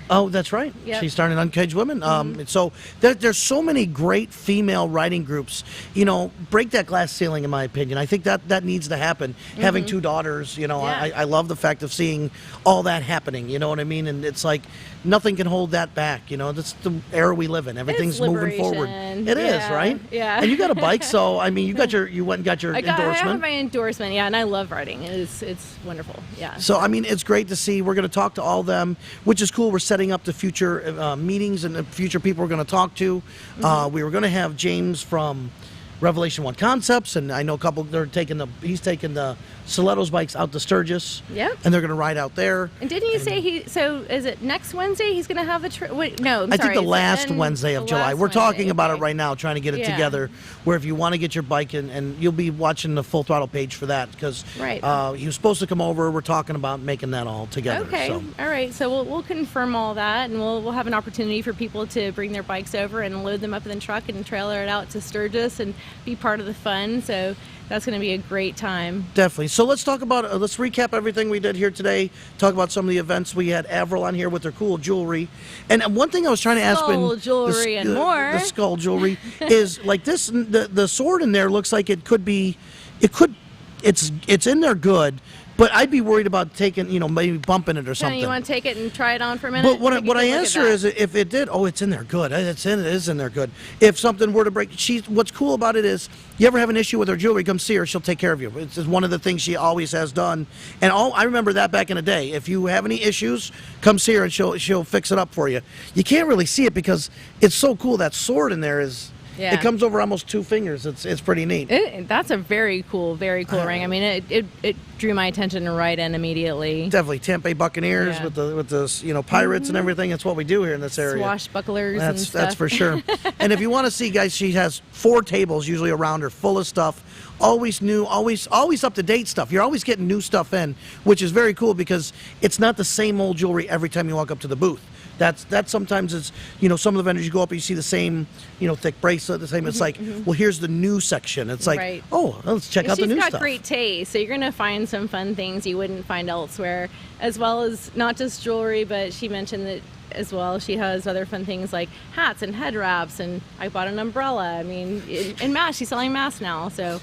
oh, that's right. Yep. She's starting Uncaged Women. So there's so many great female riding groups. You know, break that glass ceiling, in my opinion. I think that needs to happen. Having 2 daughters, I love the fact of seeing all that happening. You know what I mean? And it's like nothing can hold that back. You know, that's the era we live in. Everything's moving forward. It is, right? Yeah. And you got a bike, so I mean, you went and got your endorsement. I have my endorsement, and I love riding. It's wonderful. Yeah. So I mean, it's great to see. We're going to talk to all of them, which is cool. We're setting up the future meetings and the future people we're going to talk to. We were going to have James from Revelation 1 Concepts, and I know a couple. He's taking the Stilettos bikes out to Sturgis. Yep. And they're going to ride out there. And didn't you say so is it next Wednesday he's going to have the trip? No, I think the last Wednesday of July. We're talking about it right now, trying to get it together. Where if you want to get your bike in, and you'll be watching the Full Throttle page for that, because he was supposed to come over. We're talking about making that all together. Okay. So. All right. So we'll confirm all that, and we'll have an opportunity for people to bring their bikes over and load them up in the truck and trailer it out to Sturgis and be part of the fun. So that's going to be a great time. Definitely. So let's talk about, let's recap everything we did here today. Talk about some of the events. We had Avril on here with her cool jewelry. And one thing I was trying to ask Skull jewelry and more. The skull jewelry is like this, the sword in there looks like it's in there good. But I'd be worried about taking, maybe bumping it or something. You want to take it and try it on for a minute? But what I asked her is if it did, it's in there good. It is in there good. If something were to break, what's cool about it is, you ever have an issue with her jewelry, come see her. She'll take care of you. It's one of the things she always has done. And I remember that back in the day. If you have any issues, come see her and she'll fix it up for you. You can't really see it because it's so cool. That sword in there is... Yeah. It comes over almost 2 fingers. It's pretty neat. That's a very cool ring. I mean, it drew my attention right in immediately. Definitely Tampa Bay Buccaneers with the Pirates and everything. It's what we do here in this area. Swashbucklers and stuff. That's for sure. And if you want to see, guys, she has 4 tables usually around her full of stuff. Always new, always up to date stuff. You're always getting new stuff in, which is very cool because it's not the same old jewelry every time you walk up to the booth. That's sometimes it's some of the vendors you go up and you see the same thick bracelet, the same. It's like, well, here's the new section. It's like, oh, let's check out the new stuff. She's got great taste, so you're gonna find some fun things you wouldn't find elsewhere, as well as not just jewelry, but she mentioned that as well. She has other fun things like hats and head wraps, and I bought an umbrella. I mean, and masks. She's selling masks now, so.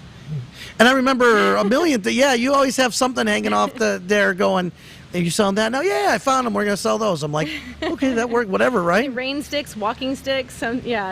And I remember a million. You always have something hanging off there going, are you selling that now? Yeah, I found them. We're going to sell those. I'm like, okay, that worked. Whatever, right? Rain sticks, walking sticks.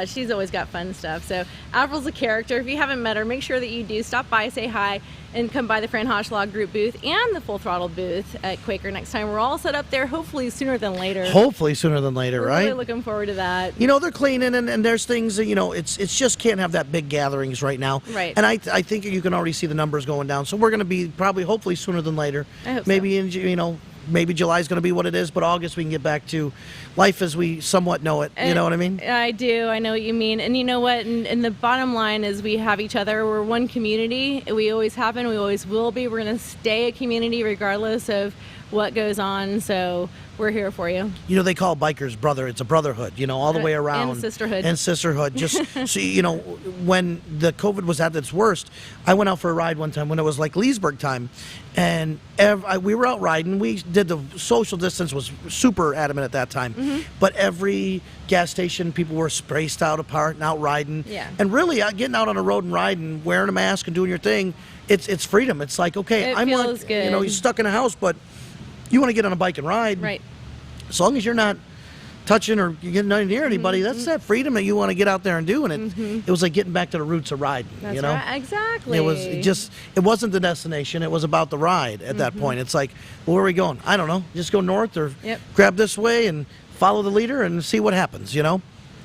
She's always got fun stuff. So Avril's a character. If you haven't met her, make sure that you do. Stop by, say hi, and come by the Fran Haasch Law Group booth and the Full Throttle booth at Quaker next time. We're all set up there, hopefully sooner than later. Hopefully sooner than later, right? We're really looking forward to that. They're cleaning, and there's things that, it's just can't have that big gatherings right now. Right. And I think you can already see the numbers going down. So we're going to be probably, hopefully sooner than later. I hope maybe so. Maybe July is going to be what it is, but August we can get back to life as we somewhat know it. You know what I mean? I do. I know what you mean. And you know what? And the bottom line is we have each other. We're one community. We always have been. We always will be. We're going to stay a community regardless of what goes on. So we're here for you. They call bikers brother. It's a brotherhood, all the way around. And sisterhood. And sisterhood. Just see, when the COVID was at its worst, I went out for a ride one time when it was like Leesburg time. And we were out riding. We did the social distance was super adamant at that time. Mm-hmm. But every gas station, people were spaced out apart and out riding. Yeah. And really, getting out on the road and riding, wearing a mask and doing your thing, it's freedom. It's like, okay, I'm feels like, good. you're stuck in a house, but you want to get on a bike and ride. Right. As long as you're not touching or you getting near anybody, that's that freedom that you want to get out there and do. And it was like getting back to the roots of riding. That's right. Exactly. It wasn't the destination. It was about the ride at that point. It's like, well, where are we going? I don't know. Just go north or grab this way and follow the leader and see what happens,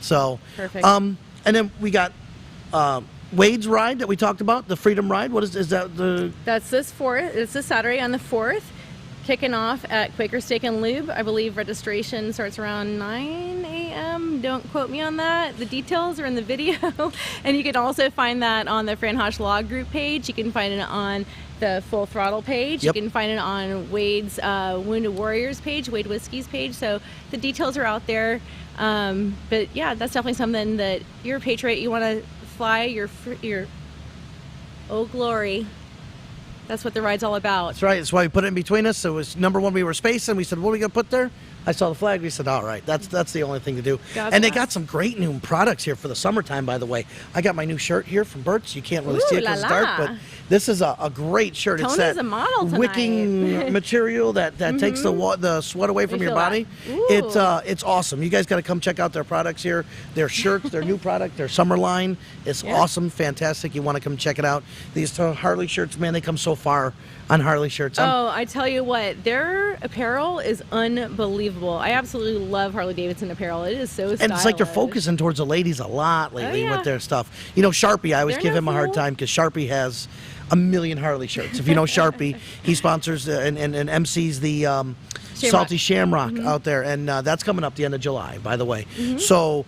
So, perfect. And then we got Wade's ride that we talked about, the Freedom Ride. What is that? That's this Saturday on the 4th. Kicking off at Quaker Steak and Lube. I believe registration starts around 9 a.m. Don't quote me on that. The details are in the video. And you can also find that on the Fran Haasch Law Group page. You can find it on the Full Throttle page. Yep. You can find it on Wade's Wounded Warriors page, Wade Whiskey's page. So the details are out there. But yeah, that's definitely something that you're a patriot. You want to fly your Old Glory. That's what the ride's all about. That's right. That's why we put it in between us. So it was number one, we were spacing. We said, what are we going to put there? I saw the flag. We said, all right, that's the only thing to do. And they got some great new products here for the summertime, by the way. I got my new shirt here from Bert's. You can't really see it because it's dark, but this is a great shirt. Tone it's that is a model tonight. wicking material that takes the sweat away from your body. It's awesome. You guys got to come check out their products here. Their shirts, their new product, their summer line. It's awesome, fantastic. You want to come check it out. These Harley shirts, man, they come so far on Harley shirts. I tell you what, their apparel is unbelievable. I absolutely love Harley-Davidson apparel. It is so stylish. And it's like they're focusing towards the ladies a lot lately with their stuff. Sharpie, I always give him a hard time because Sharpie has a million Harley shirts. If you know Sharpie, he sponsors and MCs the Salty Shamrock out there, and that's coming up the end of July, by the way. So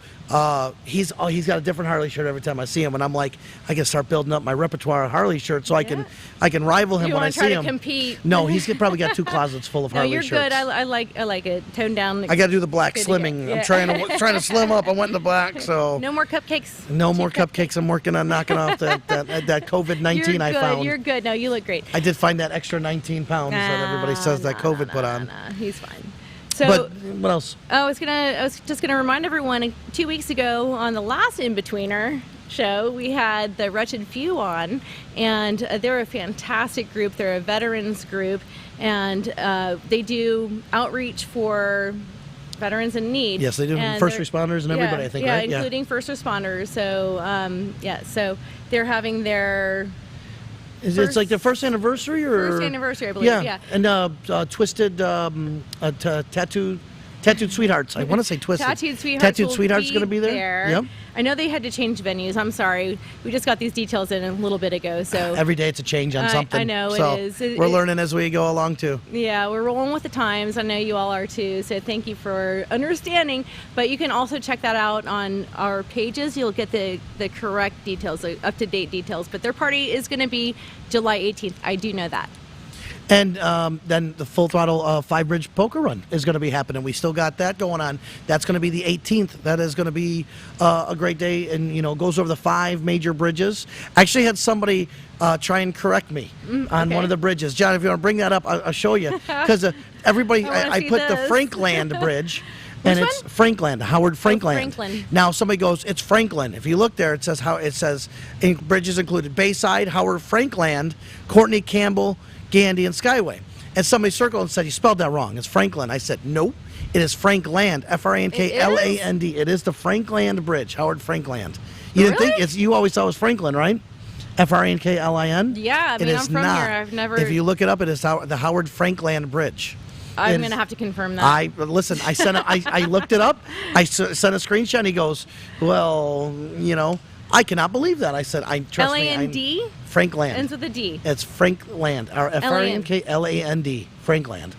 he's got a different Harley shirt every time I see him, and I'm like, I can start building up my repertoire of Harley shirts so I can rival him when I see him. You want to compete? No, he's probably got 2 closets full of Harley shirts. You're good. I like it. Tone down. I got to do the black slimming. I'm trying to slim up. I went into black, so no more cupcakes. No more cupcakes. I'm working on knocking off that COVID-19 I found. You're good. No, you look great. I did find that extra 19 pounds that everybody says that COVID put on. He's fine. So, but what else? I was just gonna remind everyone. 2 weeks ago on the last In-Betweener show, we had the Wretched Few on, and they're a fantastic group. They're a veterans group, and they do outreach for veterans in need. Yes, they do. And first responders and everybody, I think, right? Yeah, including first responders. So, so they're having their... It's like the first anniversary, or first anniversary, I believe. Yeah. And Twisted Tattoo Tattooed Sweethearts. I want to say Twisted. Tattooed Sweethearts. Tattooed Sweethearts going to be there. Yep. I know they had to change venues. I'm sorry. We just got these details in a little bit ago. So every day it's a change on something. I know so it is. We're learning as we go along too. Yeah, we're rolling with the times. I know you all are too. So thank you for understanding. But you can also check that out on our pages. You'll get the correct details, the up-to-date details. But their party is going to be July 18th. I do know that. And then the Full Throttle Five Bridge Poker Run is going to be happening. We still got that going on. That's going to be the 18th. That is going to be a great day, and goes over the 5 major bridges. I actually had somebody try and correct me on one of the bridges. John, if you want to bring that up, I'll show you, because everybody, I put the Frankland Bridge. And it's Frankland, Howard Frankland. Franklin. Now somebody goes, it's Franklin. If you look there, it says bridges included Bayside, Howard Frankland, Courtney, Campbell, Gandy, and Skyway. And somebody circled and said, you spelled that wrong. It's Franklin. I said, nope. It is Frankland, Frankland. It is the Frankland Bridge, Howard Frankland. You didn't think you always thought it was Franklin, right? Franklin? Yeah, I mean, I'm from here. I've never. If you look it up, it is the Howard Frankland Bridge. I'm going to have to confirm that. I looked it up. I sent a screenshot, and he goes, well, I cannot believe that. I said, trust me. L-A-N-D? Frankland. Ends with a D. It's Frankland. Frankland. Frankland.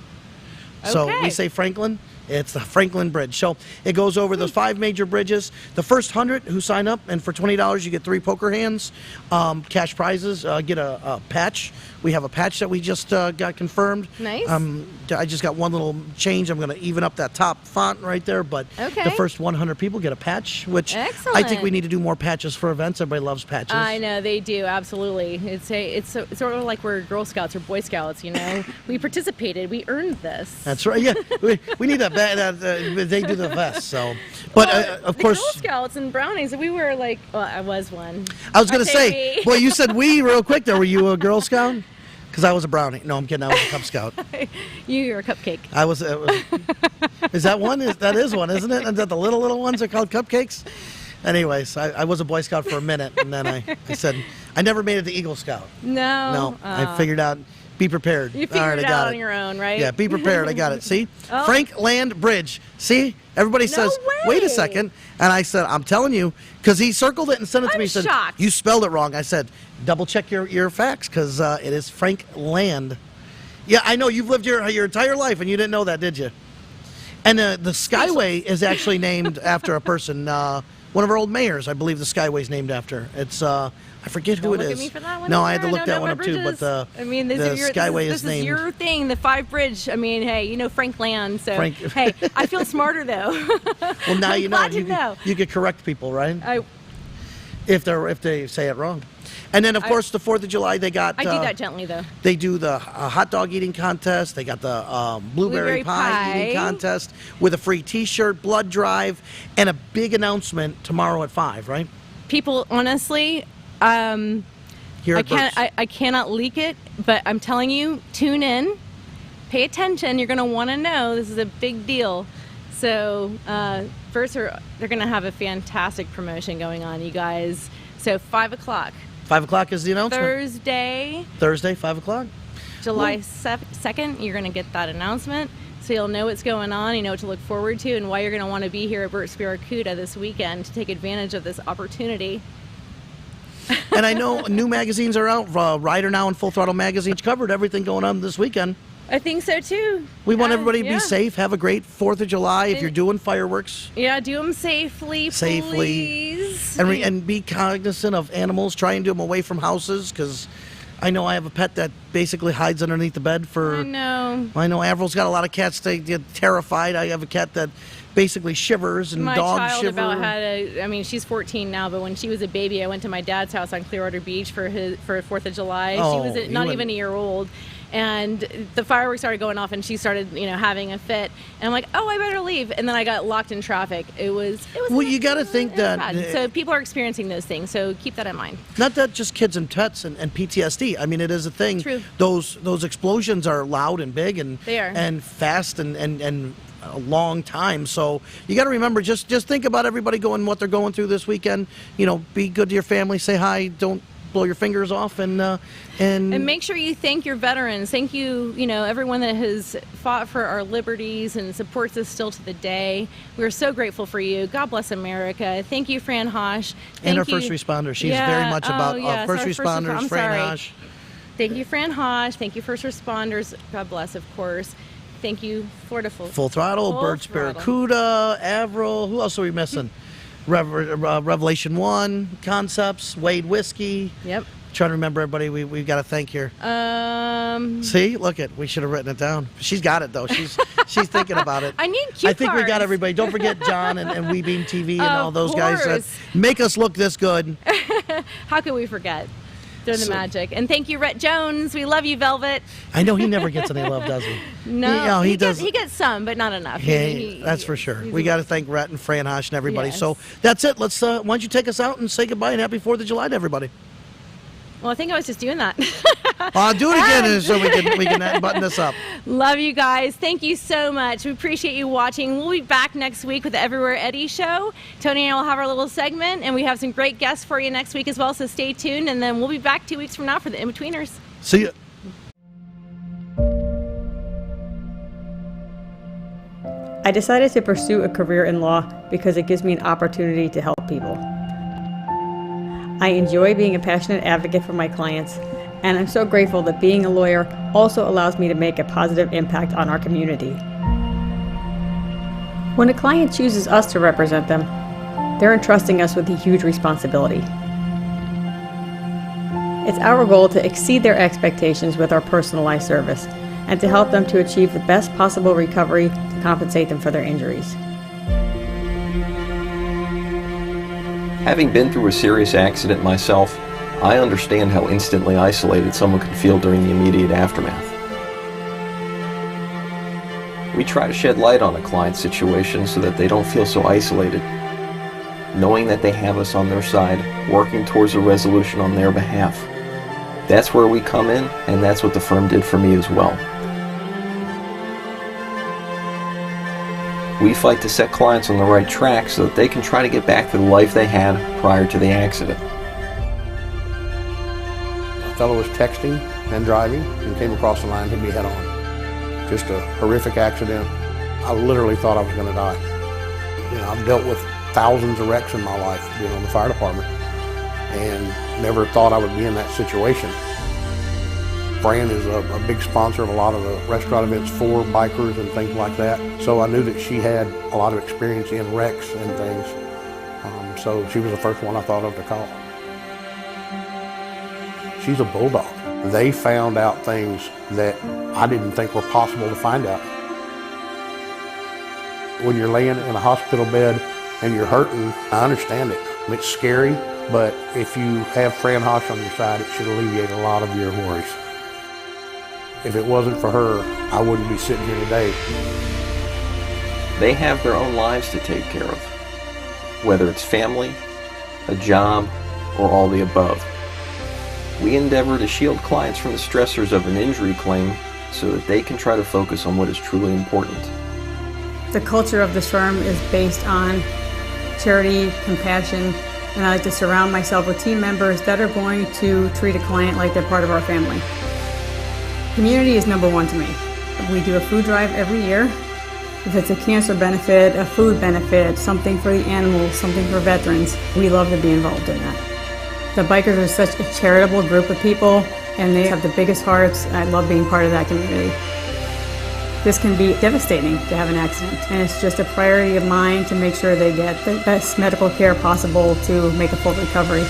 So we say Franklin. It's the Franklin Bridge. So it goes over those 5 major bridges. The first 100 who sign up, and for $20 you get 3 poker hands, cash prizes, get a patch. We have a patch that we just got confirmed. Nice. I just got one little change. I'm going to even up that top font right there. But the first 100 people get a patch, which I think we need to do more patches for events. Everybody loves patches. I know, they do, absolutely. It's sort of like we're Girl Scouts or Boy Scouts, We participated. We earned this. That's right. Yeah, we need that. They do the vest. So, but of course, Girl Scouts and Brownies. We were like, well, I was one. I was going to say, well, you said we real quick there. Were you a Girl Scout? Because I was a brownie. No, I'm kidding. I was a Cub Scout. You're a cupcake. I was. Is that one? That is one, isn't it? And that the little ones are called cupcakes. Anyways, I was a Boy Scout for a minute, and then I said I never made it to Eagle Scout. No. I figured out. Be prepared. You figured it out on your own, right? Yeah, be prepared. I got it. See? Frankland Bridge. See? Everybody says, wait a second. And I said, I'm telling you, because he circled it and sent it to me. He said, you spelled it wrong. I said, double check your facts, because it is Frankland. Yeah, I know. You've lived your entire life, and you didn't know that, did you? And the Skyway is actually named after a person, one of our old mayors. I believe the Skyway's named after. It's I forget who it is. Look at me for that one. No, I had to look that one up too. But the Skyway is named. This is your thing, the 5 Bridge. I mean, hey, Frankland. So hey, I feel smarter though. Well, now you know. You could correct people, right? If they say it wrong. And then, of course, the 4th of July, they got... I do that gently, though. They do the hot dog eating contest. They got the blueberry pie eating contest with a free T-shirt, blood drive, and a big announcement tomorrow at 5, right? People, honestly, I cannot leak it, but I'm telling you, tune in, pay attention. You're going to want to know. This is a big deal. So first, they're going to have a fantastic promotion going on, you guys. So 5 o'clock. 5 o'clock is the announcement? Thursday, 5 o'clock. July 2nd, you're going to get that announcement. So you'll know what's going on, you know what to look forward to, and why you're going to want to be here at Bert's Barracuda this weekend to take advantage of this opportunity. And I know new magazines are out. Rider Now and Full Throttle Magazine covered everything going on this weekend. I think so too. We want everybody to be safe. Have a great 4th of July. If you're doing fireworks, do them safely, please. And be cognizant of animals. Try and do them away from houses, because I know I have a pet that basically hides underneath the bed for. I know. Avril's got a lot of cats. They get terrified. I have a cat that basically shivers, and dogs shiver. My child had she's 14 now, but when she was a baby, I went to my dad's house on Clearwater Beach for 4th of July. She was not even a year old. And the fireworks started going off, and she started, having a fit. And I'm like, oh, I better leave. And then I got locked in traffic. It was. Well, you got to think that. Bad. So people are experiencing those things. So keep that in mind. Not that just kids and pets and PTSD. I mean, it is a thing. True. Those explosions are loud and big and they are. And fast and a long time. So you got to remember, just think about everybody what they're going through this weekend. Be good to your family. Say hi. Don't blow your fingers off, and make sure you thank your veterans. Thank you, everyone that has fought for our liberties and supports us still to the day. We're so grateful for you. God bless America. Thank you, Fran Haasch. And our first responders. She's very much about first responders, Fran Haasch. Thank you, Fran Haasch. Thank you, first responders. God bless, of course. Thank you, Florida Full Throttle, Bert's Barracuda, Avril. Who else are we missing? Revelation 1, Concepts, Wade Whiskey. Yep. Trying to remember everybody we've got to thank here. See, look it. We should have written it down. She's got it though. She's thinking about it. I need cue I think we got cards. everybody. Don't forget John and WeBeam TV and all those Of guys that course. make us look this good. How could we forget? They're the magic. And thank you, Rhett Jones. We love you, Velvet. I know he never gets any love, does he? No, he does. He gets some, but not enough. That's for sure. We got to thank Rhett and Fran Haasch and everybody. Yes. So that's it. Let's. Why don't you take us out and say goodbye and happy 4th of July to everybody? Well, I think I was just doing that. I'll do it again so we can button this up. Love you guys. Thank you so much. We appreciate you watching. We'll be back next week with the Everywhere Eddie Show. Tony and I will have our little segment, and we have some great guests for you next week as well, so stay tuned. And then we'll be back 2 weeks from now for the In-Betweeners. See ya. I decided to pursue a career in law because it gives me an opportunity to help people. I enjoy being a passionate advocate for my clients, and I'm so grateful that being a lawyer also allows me to make a positive impact on our community. When a client chooses us to represent them, they're entrusting us with a huge responsibility. It's our goal to exceed their expectations with our personalized service and to help them to achieve the best possible recovery to compensate them for their injuries. Having been through a serious accident myself, I understand how instantly isolated someone can feel during the immediate aftermath. We try to shed light on a client's situation so that they don't feel so isolated, knowing that they have us on their side, working towards a resolution on their behalf. That's where we come in, and that's what the firm did for me as well. We fight to set clients on the right track so that they can try to get back to the life they had prior to the accident. A fellow was texting and driving and came across the line, hit me head on. Just a horrific accident. I literally thought I was going to die. I've dealt with thousands of wrecks in my life, being on the fire department, and never thought I would be in that situation. Fran is a big sponsor of a lot of the restaurant events for bikers and things like that. So I knew that she had a lot of experience in wrecks and things. So she was the first one I thought of to call. She's a bulldog. They found out things that I didn't think were possible to find out. When you're laying in a hospital bed and you're hurting, I understand it. It's scary, but if you have Fran Haasch on your side, it should alleviate a lot of your worries. If it wasn't for her, I wouldn't be sitting here today. They have their own lives to take care of, whether it's family, a job, or all the above. We endeavor to shield clients from the stressors of an injury claim so that they can try to focus on what is truly important. The culture of this firm is based on charity, compassion, and I like to surround myself with team members that are going to treat a client like they're part of our family. Community is number one to me. We do a food drive every year. If it's a cancer benefit, a food benefit, something for the animals, something for veterans, we love to be involved in that. The bikers are such a charitable group of people, and they have the biggest hearts. I love being part of that community. This can be devastating to have an accident, and it's just a priority of mine to make sure they get the best medical care possible to make a full recovery.